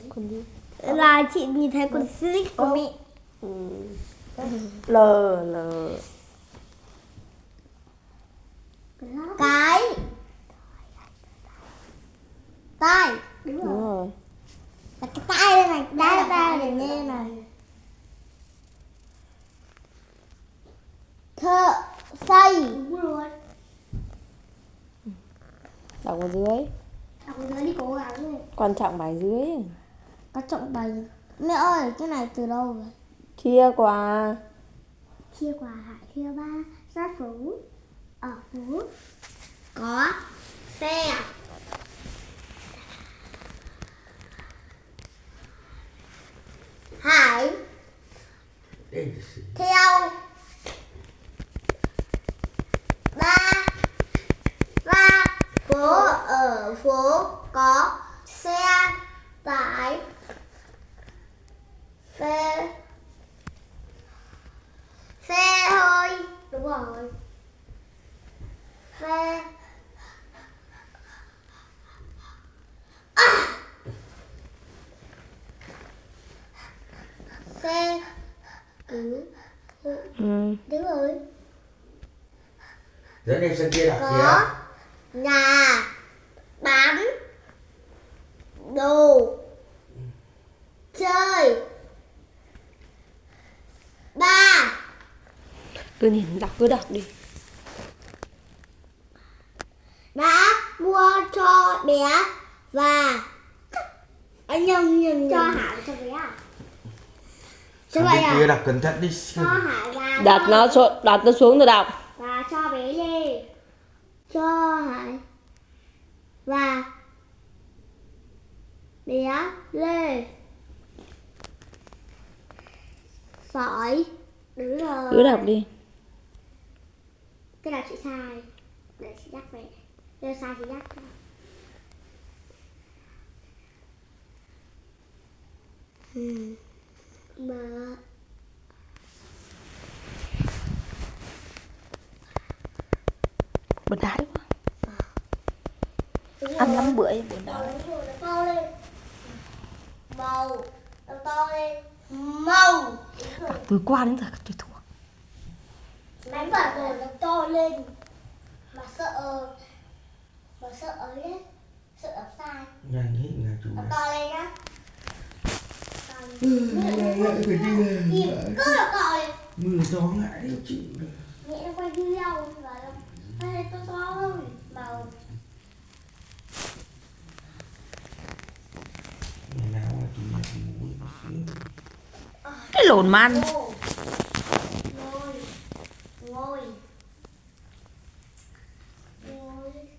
Con gì? Là chị nhìn thấy con slick của mẹ. L L. Cái tai. Đúng rồi. Là cái tai đây này, tai để nghe này. Thợ xây. Đúng rồi. Đọc ở dưới. Đọc ở dưới đi, cố gắng đi. Quan trọng bài dưới. Quan trọng bài. Mẹ ơi, cái này từ đâu vậy? Chia quà. Chia quà Hải Kia Ba ra phố. Ở phố có xe. Hải theo ba ra phố. Ở phố có xe tải xe hơi. Đúng rồi. Xe xe cứu. Đúng rồi. Dẫn em sang kia đọc Có kìa. nhà bán đồ chơi. Ba Cứ nhìn cứ đọc đi. đã mua cho bé và nhầm cho Hải cho bé à? Sang vậy bên à? kia đọc cẩn thận đi. Cho Hải và Đặt nó xuống rồi đọc. và cho bé Lê. Cho Hải và bé Lê sỏi. Đúng rồi. Cứ đọc đi. Cái nào chị sai để chị nhắc về. Nếu sai thì nhắc. Mà Buồn đái quá. Ăn lắm bữa buồn đái. to lên. Màu to lên. Màu Từ qua đến giờ các tôi thua. đánh vào rồi nó to lên. Mà sợ ấy đấy. Sợ đọc sai. Nhanh hết nhà chủ Nó này. to lên nhá. Lại phải đi Im cứ là to lên. mưa gió ngại đâu chịu được. Mẹ nó quay video và đây to hơn. Màu Ngày nào mà chủ nhật ngủ được xíu. Cái lồn man.